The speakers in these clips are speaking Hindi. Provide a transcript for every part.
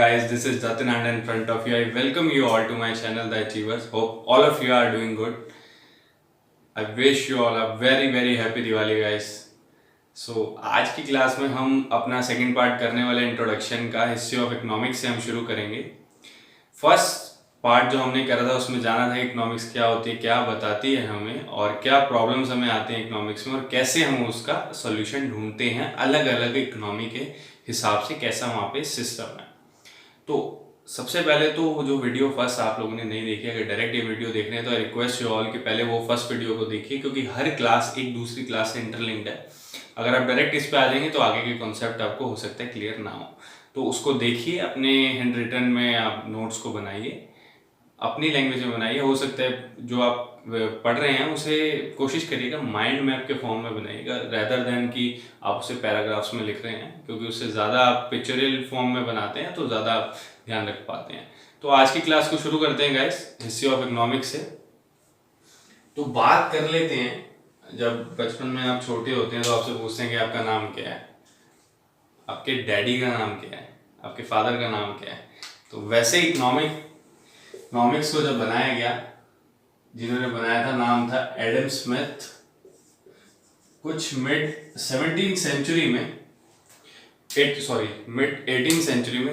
guys, this is Jatin and in front of you. I welcome you all to my channel, The Achievers. Hope all of you are doing good. I wish you all a very happy Diwali guys. आज की क्लास में हम अपना सेकंड पार्ट करने वाले इंट्रोडक्शन का हिस्ट्री ऑफ इकोनॉमिक्स से हम शुरू करेंगे। फर्स्ट पार्ट जो हमने करा था उसमें जाना था इकोनॉमिक्स क्या होती है, क्या बताती है हमें और क्या प्रॉब्लम्स हमें आते हैं इकोनॉमिक्स में और कैसे हम उसका सोल्यूशन ढूंढते हैं अलग अलग इकोनॉमी के हिसाब से, कैसा वहाँ पे सिस्टम है। तो सबसे पहले तो वो जो वीडियो फर्स्ट आप लोगों ने नहीं देखी, अगर डायरेक्ट ये वीडियो देख रहे हैं तो आई रिक्वेस्ट यू ऑल कि पहले वो फर्स्ट वीडियो को देखिए, क्योंकि हर क्लास एक दूसरी क्लास से इंटरलिंक्ड है। अगर आप डायरेक्ट इस पे आ जाएंगे तो आगे के कॉन्सेप्ट आपको हो सकता है क्लियर ना हो, तो उसको देखिए, अपने हैंड रिटन में आप नोट्स को बनाइए, अपनी लैंग्वेज में बनाइए। हो सकता है जो आप पढ़ रहे हैं उसे कोशिश करिएगा माइंड मैप के फॉर्म में बनाइएगा, रेदर देन कि आप उसे पैराग्राफ्स में लिख रहे हैं, क्योंकि उससे ज़्यादा आप पिक्चरल फॉर्म में बनाते हैं तो ज़्यादा आप ध्यान रख पाते हैं। तो आज की क्लास को शुरू करते हैं गाइस, हिस्ट्री ऑफ इकोनॉमिक्स से। तो बात कर लेते हैं, जब बचपन में आप छोटे होते हैं तो आपसे पूछते हैं कि आपका नाम क्या है, आपके डैडी का नाम क्या है, आपके फादर का नाम क्या है। तो वैसे इकोनॉमिक्स को जब बनाया गया, जिन्होंने बनाया था नाम था एडम स्मिथ। कुछ मिड 18 सेंचुरी में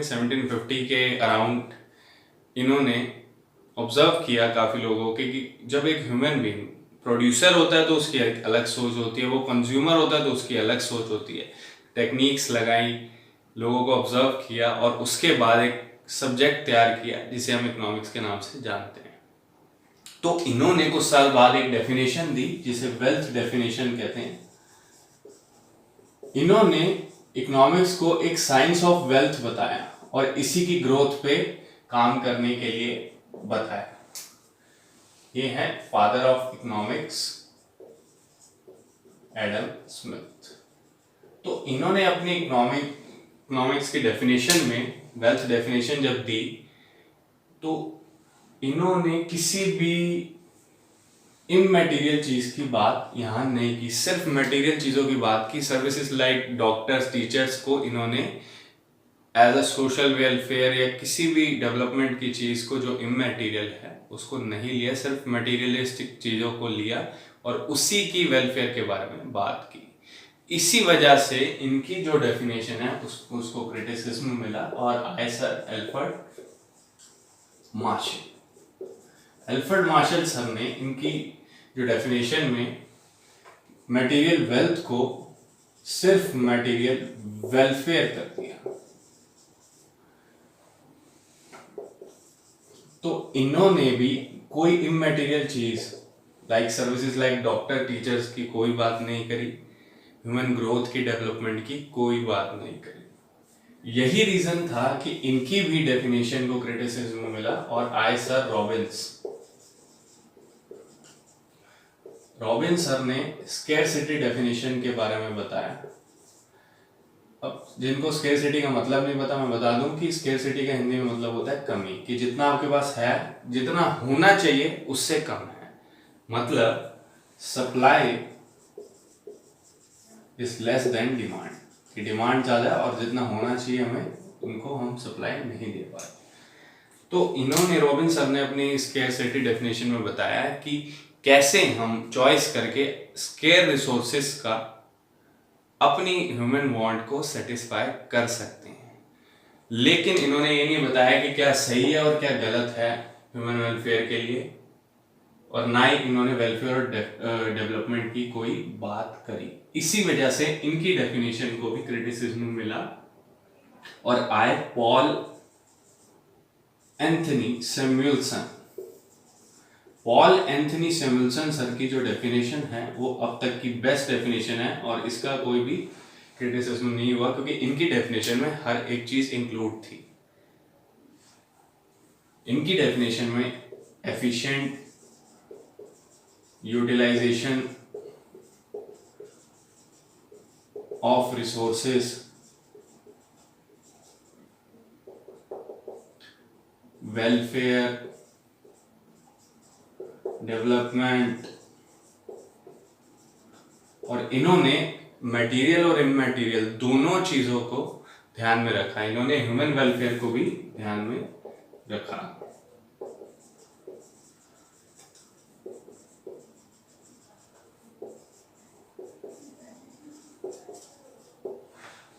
1750 के अराउंड इन्होंने ऑब्जर्व किया काफ़ी लोगों के कि जब एक ह्यूमन बीइंग प्रोड्यूसर होता है तो उसकी एक अलग सोच होती है, वो कंज्यूमर होता है तो उसकी अलग सोच होती है। टेक्निक्स लगाई, लोगों को ऑब्जर्व किया और उसके बाद एक सब्जेक्ट तैयार किया जिसे हम इकोनॉमिक्स के नाम से जानते हैं। तो इन्होंने कुछ साल बाद एक डेफिनेशन दी जिसे वेल्थ डेफिनेशन कहते हैं। इन्होंने इकोनॉमिक्स को एक साइंस ऑफ वेल्थ बताया और इसी की ग्रोथ पे काम करने के लिए बताया। ये है father of economics Adam Smith. तो इन्होंने अपनी इकोनॉमिक्स की डेफिनेशन में वेल्थ डेफिनेशन जब दी तो इन्होंने किसी भी इमैटेरियल चीज की बात यहाँ नहीं की, सिर्फ मटेरियल चीजों की बात की। सर्विसेज लाइक डॉक्टर्स, टीचर्स को इन्होंने एज अ सोशल वेलफेयर या किसी भी डेवलपमेंट की चीज को जो इमैटेरियल है उसको नहीं लिया, सिर्फ मटेरियलिस्टिक चीजों को लिया और उसी की वेलफेयर के बारे में बात की। इसी वजह से इनकी जो डेफिनेशन है उसको क्रिटिसिज्म मिला और आए सर एल्फ्रेड मार्शल सर ने इनकी जो डेफिनेशन में मटेरियल वेल्थ को सिर्फ मटेरियल वेलफेयर कर दिया। तो इन्होंने भी कोई इमैटेरियल चीज like services like doctor, teachers की कोई बात नहीं करी, ह्यूमन ग्रोथ की, डेवलपमेंट की कोई बात नहीं करी। यही रीजन था कि इनकी भी डेफिनेशन को क्रिटिसिज्म मिला और आए सर रॉबिन सर ने स्केरसिटी डेफिनेशन के बारे में बताया। अब जिनको स्केरसिटी का मतलब नहीं पता, मैं बता दूं कि स्केरसिटी का हिंदी में मतलब होता है कमी, कि जितना आपके पास है, जितना होना चाहिए उससे कम है। मतलब supply is less than demand, कि डिमांड ज़्यादा है और जितना होना चाहिए हमें उनको हम सप्लाई नहीं दे पाए। तो इन्होंने, रॉबिन सर ने अपनी स्केरसिटी डेफिनेशन में बताया कि कैसे हम चॉइस करके स्केयर रिसोर्सेस का अपनी ह्यूमन वांट को सेटिस्फाई कर सकते हैं। लेकिन इन्होंने ये नहीं बताया कि क्या सही है और क्या गलत है ह्यूमन वेलफेयर के लिए, और ना ही इन्होंने वेलफेयर और डेवलपमेंट की कोई बात करी। इसी वजह से इनकी डेफिनेशन को भी क्रिटिसिज्म मिला और आए पॉल एंथनी सैमुअल्सन सर की जो डेफिनेशन है वो अब तक की बेस्ट डेफिनेशन है और इसका कोई भी क्रिटिसिज्म नहीं हुआ, क्योंकि इनकी डेफिनेशन में हर एक चीज इंक्लूड थी। इनकी डेफिनेशन में efficient utilization of resources, welfare, development, और इन्होंने मटेरियल और इमैटेरियल दोनों चीजों को ध्यान में रखा, इन्होंने ह्यूमन वेलफेयर को भी ध्यान में रखा।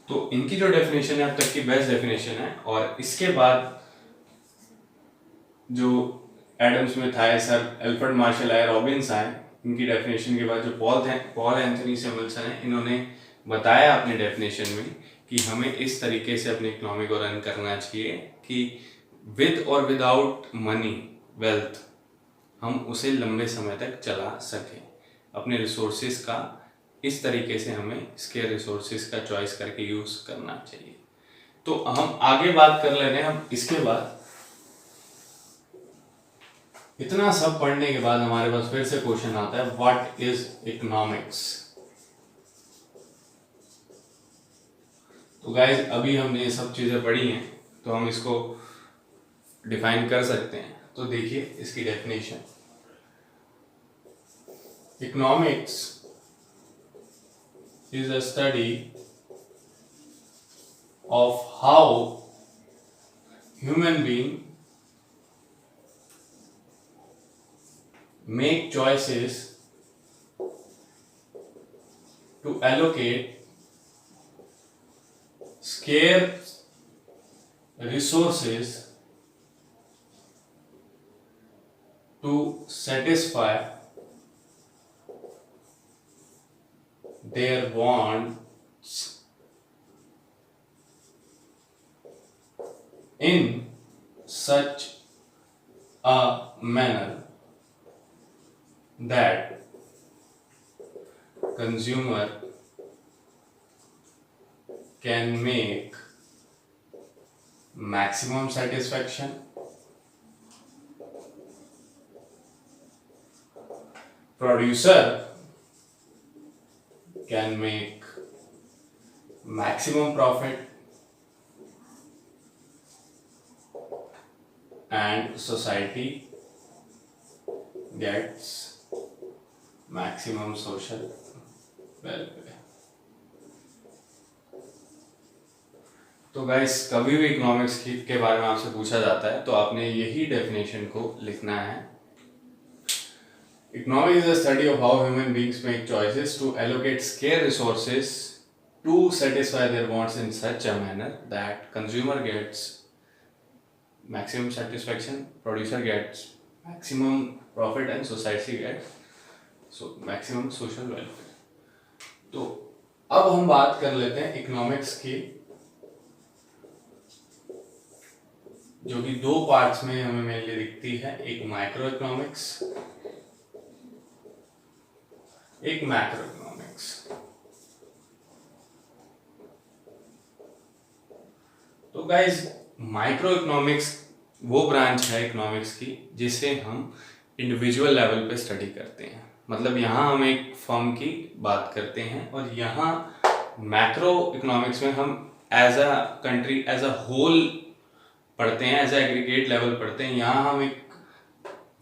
तो इनकी जो डेफिनेशन है अब तक की बेस्ट डेफिनेशन है। और इसके बाद जो एडम स्मिथ आए, सर एल्फ्रेड मार्शल आए, रॉबिन्स आए, इनकी डेफिनेशन के बाद जो पॉल एंथनी सैमुअल्सन है, इन्होंने बताया अपने डेफिनेशन में कि हमें इस तरीके से अपने इकोनॉमी को रन करना चाहिए कि विद और विदाउट मनी वेल्थ हम उसे लंबे समय तक चला सकें। अपने रिसोर्सेज का इस तरीके से हमें स्केयर रिसोर्सेज का चॉइस करके यूज करना चाहिए। तो हम आगे बात कर ले रहे हैं। हम इसके बाद इतना सब पढ़ने के बाद हमारे पास फिर से क्वेश्चन आता है, व्हाट इज इकोनॉमिक्स। तो गाइज अभी हमने ये सब चीजें पढ़ी हैं तो हम इसको डिफाइन कर सकते हैं। तो देखिए इसकी definition, economics is a study of how human beings make choices to allocate scarce resources to satisfy their wants in such a manner that consumer can make maximum satisfaction, producer can make maximum profit, and society gets maximum social welfare. तो गाइस कभी भी इकोनॉमिक्स के बारे में आपसे पूछा जाता है तो आपने यही डेफिनेशन को लिखना है। Economics is a study of how human beings make choices to allocate scarce resources to satisfy their wants in such a manner that consumer gets maximum satisfaction, producer gets maximum profit and society gets maximum social welfare. तो अब हम बात कर लेते हैं इकोनॉमिक्स की, जो कि दो पार्ट्स में हमें मेनली दिखती है, एक माइक्रो इकोनॉमिक्स, एक मैक्रो इकोनॉमिक्स। तो गाइज माइक्रो इकोनॉमिक्स वो ब्रांच है इकोनॉमिक्स की जिसे हम इंडिविजुअल लेवल पे स्टडी करते हैं। मतलब यहाँ हम एक फर्म की बात करते हैं और यहाँ मैक्रो इकोनॉमिक्स में हम as a country as a whole पढ़ते हैं, एज अ एग्रीगेट लेवल पढ़ते हैं। यहाँ हम एक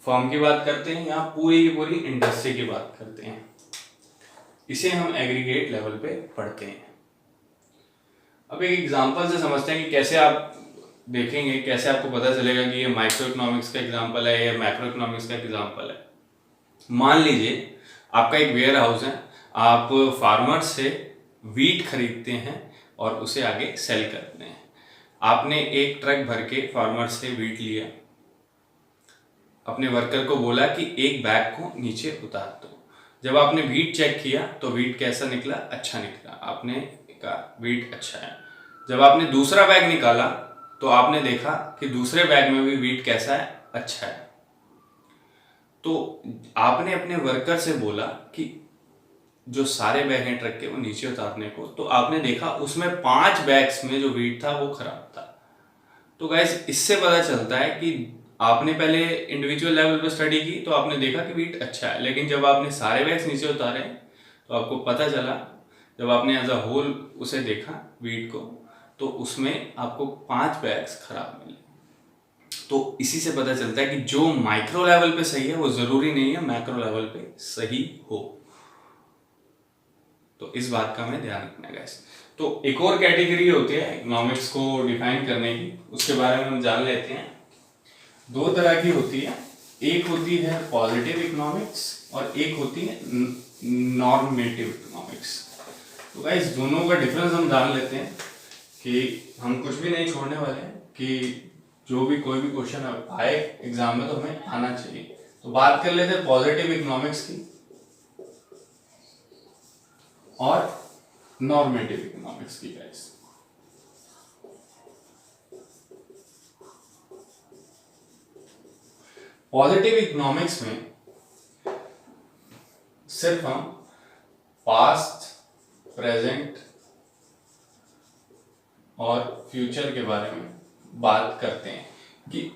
फर्म की बात करते हैं, यहाँ पूरी की पूरी इंडस्ट्री की बात करते हैं। इसे हम एग्रीगेट लेवल पे पढ़ते हैं। अब एक एग्जांपल से समझते हैं कि कैसे आप देखेंगे, कैसे आपको पता चलेगा कि ये माइक्रो इकोनॉमिक्स का एग्जांपल है या मैक्रो इकोनॉमिक्स का एग्जांपल है। मान लीजिए आपका एक वेयर हाउस है, आप फार्मर से वीट खरीदते हैं और उसे आगे सेल करते हैं। आपने एक ट्रक भर के फार्मर से वीट लिया, अपने वर्कर को बोला कि एक बैग को नीचे उतार दो। जब आपने वीट चेक किया तो वीट कैसा निकला? अच्छा निकला। आपने कहा वीट अच्छा है। जब आपने दूसरा बैग निकाला तो आपने देखा कि दूसरे बैग में भी वीट कैसा है? अच्छा है। तो आपने अपने वर्कर से बोला कि जो सारे बैग हैं ट्रक के वो नीचे उतारने को, तो आपने देखा उसमें 5 बैग्स में जो वीट था वो खराब था। तो गाइस इससे पता चलता है कि आपने पहले इंडिविजुअल लेवल पर स्टडी की तो आपने देखा कि वीट अच्छा है, लेकिन जब आपने सारे बैग्स नीचे उतारे तो आपको पता चला, जब आपने एज अ होल उसे देखा वीट को, तो उसमें आपको 5 बैग्स खराब मिले। तो इसी से पता चलता है कि जो माइक्रो लेवल पे सही है वो जरूरी नहीं है मैक्रो लेवल पे सही हो। तो इस बात का हमें ध्यान रखना है गाइस। तो एक और कैटेगरी होती है इकोनॉमिक्स को डिफाइन करने की, उसके बारे में हम जान लेते हैं। दो तरह की होती है, एक होती है पॉजिटिव इकोनॉमिक्स और एक होती है नॉर्मेटिव इकोनॉमिक्स। तो गाइस दोनों का डिफरेंस हम जान लेते हैं कि हम कुछ भी नहीं छोड़ने वाले हैं कि जो भी कोई भी क्वेश्चन आए एग्जाम में तो हमें आना चाहिए। तो बात कर लेते हैं पॉजिटिव इकोनॉमिक्स की और नॉर्मेटिव इकोनॉमिक्स की गाइस। पॉजिटिव इकोनॉमिक्स में सिर्फ हम पास्ट, प्रेजेंट और फ्यूचर के बारे में बात करते हैं कि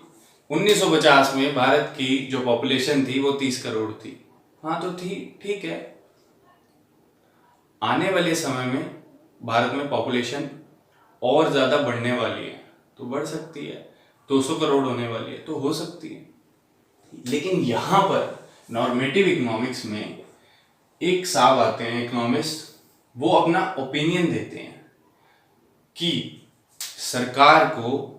1950 में भारत की जो पॉपुलेशन थी वो 30 करोड़ थी। हाँ तो थी, ठीक है। आने वाले समय में भारत में पॉपुलेशन और ज़्यादा बढ़ने वाली है, तो बढ़ सकती है, 200 करोड़ होने वाली है तो हो सकती है। लेकिन यहाँ पर नॉर्मेटिव इकोनॉमिक्स में एक साहब आते हैं इकोनॉमिस्ट, वो अपना ओपिनियन देते हैं कि सरकार को,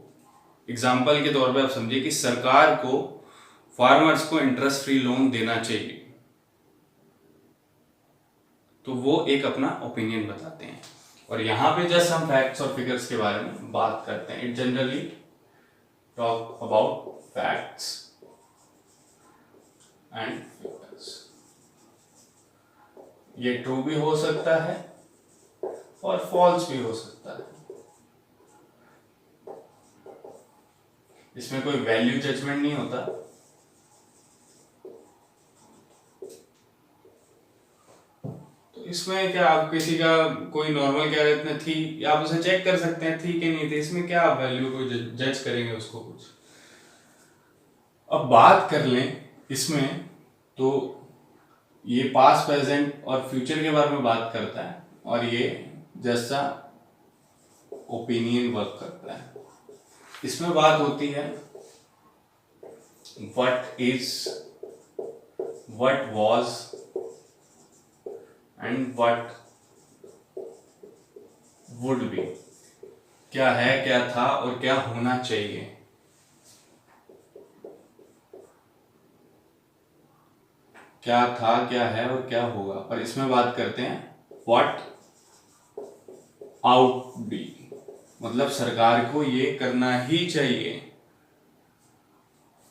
एग्जाम्पल के तौर पे आप समझिए कि सरकार को फार्मर्स को इंटरेस्ट फ्री लोन देना चाहिए। तो वो एक अपना ओपिनियन बताते हैं और यहाँ पे जस्ट हम फैक्ट्स और फिगर्स के बारे में बात करते हैं। It generally talk about facts and figures. ये ट्रू भी हो सकता है और फॉल्स भी हो सकता है। इसमें कोई वैल्यू जजमेंट नहीं होता। तो इसमें क्या आप किसी का कोई नॉर्मल कैरेक्टर थी, आप उसे चेक कर सकते हैं थी कि नहीं थी, इसमें क्या आप वैल्यू को जज करेंगे उसको कुछ। अब बात कर लें इसमें, तो ये पास्ट, प्रेजेंट और फ्यूचर के बारे में बात करता है और ये जैसा ओपिनियन वर्क करता है। इसमें बात होती है what is, what was and what would be. क्या है, क्या था और क्या होना चाहिए। क्या था, क्या है और क्या होगा। और इसमें बात करते हैं व्हाट आउट बी, मतलब सरकार को ये करना ही चाहिए।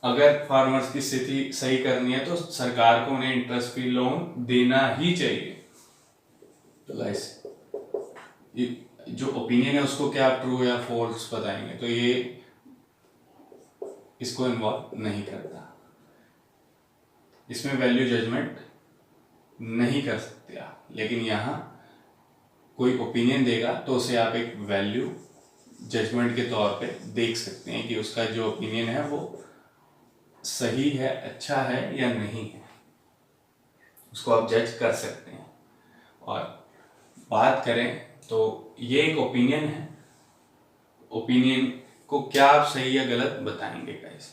अगर फार्मर्स की स्थिति सही करनी है तो सरकार को उन्हें इंटरेस्ट फ्री लोन देना ही चाहिए। तो गाइस जो ओपिनियन है उसको क्या आप ट्रू या फॉल्स बताएंगे, तो ये इसको इन्वॉल्व नहीं करता। इसमें वैल्यू जजमेंट नहीं कर सकते आप, लेकिन यहाँ कोई ओपिनियन देगा तो उसे आप एक वैल्यू जजमेंट के तौर पे देख सकते हैं कि उसका जो ओपिनियन है वो सही है, अच्छा है या नहीं है, उसको आप जज कर सकते हैं। और बात करें तो ये एक ओपिनियन है, ओपिनियन को क्या आप सही या गलत बताएंगे गाइस।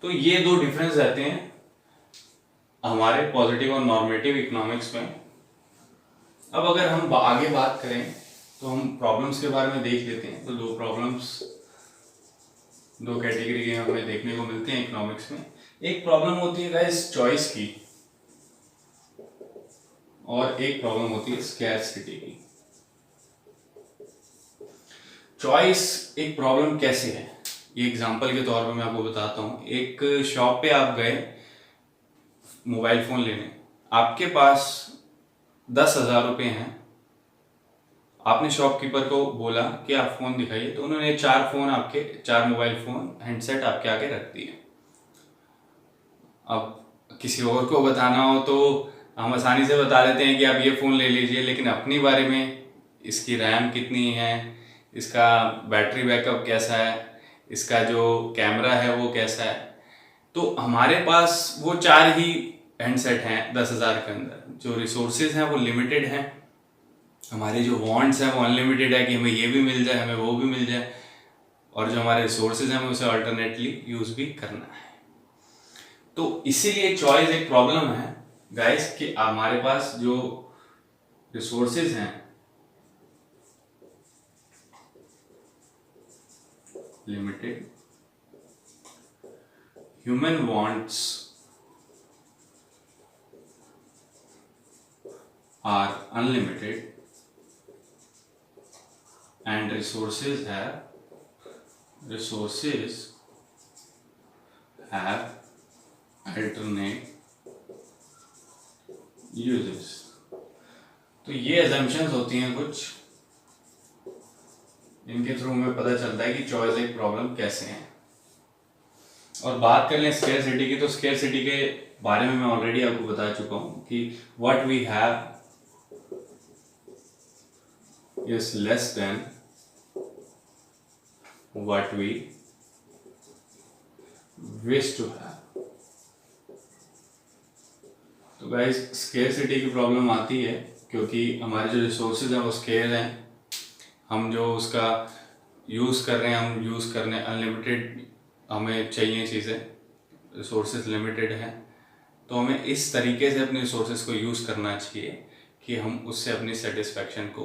तो ये दो डिफरेंस रहते हैं हमारे पॉजिटिव और नॉर्मेटिव इकोनॉमिक्स में। अब अगर हम आगे बात करें तो हम प्रॉब्लम्स के बारे में देख लेते हैं। तो दो प्रॉब्लम्स, दो कैटेगरी के हमें देखने को मिलते हैं इकोनॉमिक्स में। एक प्रॉब्लम होती है गाइस चॉइस की और एक प्रॉब्लम होती है स्कैर्सिटी की। चॉइस एक प्रॉब्लम कैसे है, ये एग्जांपल के तौर पे मैं आपको बताता हूँ। एक शॉप पे आप गए मोबाइल फोन लेने, आपके पास 10,000 रुपये हैं। आपने शॉपकीपर को बोला कि आप फोन दिखाइए, तो उन्होंने चार मोबाइल फोन हैंडसेट आपके आगे रख दिए। अब किसी और को बताना हो तो हम आसानी से बता देते हैं कि आप ये फ़ोन ले लीजिए, लेकिन अपनी बारे में इसकी रैम कितनी है, इसका बैटरी बैकअप कैसा है, इसका जो कैमरा है वो कैसा है, तो हमारे पास वो चार ही हैंडसेट हैं 10,000 के अंदर। जो रिसोर्सेज हैं वो लिमिटेड हैं, हमारे जो वांट्स हैं वो अनलिमिटेड है कि हमें ये भी मिल जाए, हमें वो भी मिल जाए, और जो हमारे रिसोर्सेज हैं हमें उसे अल्टरनेटली यूज़ भी करना है। तो इसीलिए चॉइस एक प्रॉब्लम है गाइस कि हमारे पास जो रिसोर्सेज हैं limited, human wants are unlimited, and resources have alternate uses। तो ये assumptions होती हैं कुछ, इनके थ्रू हमें पता चलता है कि चॉइस प्रॉब्लम कैसे है। और बात कर लें स्केर्सिटी की, तो स्केर्सिटी के बारे में मैं ऑलरेडी आपको बता चुका हूँ कि what we have is less than what we wish to have। तो गाइस स्केर्सिटी की प्रॉब्लम आती है क्योंकि हमारे जो रिसोर्सेज हैं वो स्केयर हैं, हम जो उसका यूज़ कर रहे हैं, हम यूज़ करने अनलिमिटेड हमें चाहिए चीज़ें, रिसोर्सेज लिमिटेड हैं, तो हमें इस तरीके से अपने रिसोर्सेज को यूज़ करना चाहिए कि हम उससे अपनी सेटिस्फेक्शन को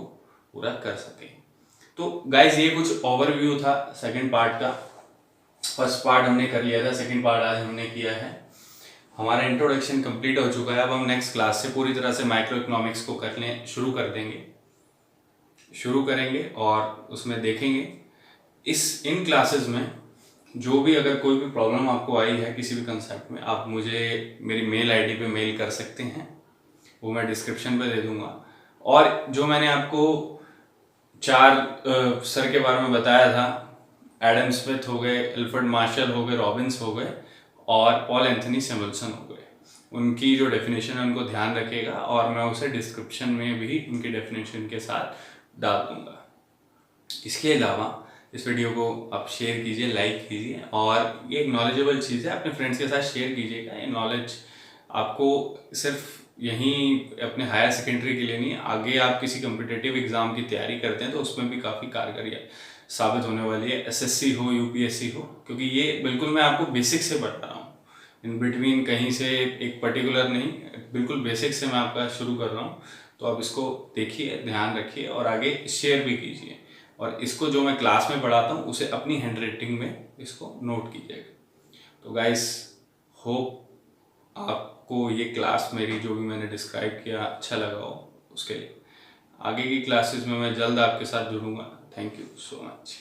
पूरा कर सकें। तो गाइज ये कुछ ओवरव्यू था सेकंड पार्ट का। फर्स्ट पार्ट हमने कर लिया था, सेकंड पार्ट आज हमने किया है। हमारा इंट्रोडक्शन कंप्लीट हो चुका है। अब हम नेक्स्ट क्लास से पूरी तरह से माइक्रो इकोनॉमिक्स को करने शुरू करेंगे और उसमें देखेंगे। इन क्लासेस में जो भी अगर कोई भी प्रॉब्लम आपको आई है किसी भी कंसेप्ट में, आप मुझे मेरी मेल आईडी पे मेल कर सकते हैं, वो मैं डिस्क्रिप्शन पे दे दूंगा। और जो मैंने आपको 4 सर के बारे में बताया था, एडम स्मिथ हो गए, एल्फ्रेड मार्शल हो गए, रॉबिन्स हो गए और पॉल एंथनी सैमुअल्सन हो गए, उनकी जो डेफिनेशन है उनको ध्यान रखिएगा और मैं उसे डिस्क्रिप्शन में भी उनकी डेफिनेशन के साथ डाल दूंगा। इसके अलावा इस वीडियो को आप शेयर कीजिए, लाइक कीजिए, और ये एक नॉलेजेबल चीज़ है, अपने फ्रेंड्स के साथ शेयर कीजिएगा। ये नॉलेज आपको सिर्फ यहीं अपने हायर सेकेंडरी के लिए नहीं, आगे आप किसी कम्पिटिटिव एग्ज़ाम की तैयारी करते हैं तो उसमें भी काफ़ी कारगर साबित होने वाली है, एसएससी हो, यूपीएससी हो, क्योंकि ये बिल्कुल मैं आपको बेसिक से बता रहा हूँ, इन बिटवीन कहीं से एक पर्टिकुलर नहीं, बिल्कुल बेसिक से मैं आपका शुरू कर रहा हूँ। तो आप इसको देखिए, ध्यान रखिए और आगे शेयर भी कीजिए, और इसको जो मैं क्लास में पढ़ाता हूँ उसे अपनी हैंड राइटिंग में इसको नोट कीजिएगा। तो गाइस, होप आपको ये क्लास मेरी जो भी मैंने डिस्क्राइब किया अच्छा लगा हो। उसके लिए आगे की क्लासेस में मैं जल्द आपके साथ जुड़ूंगा। Thank you so much.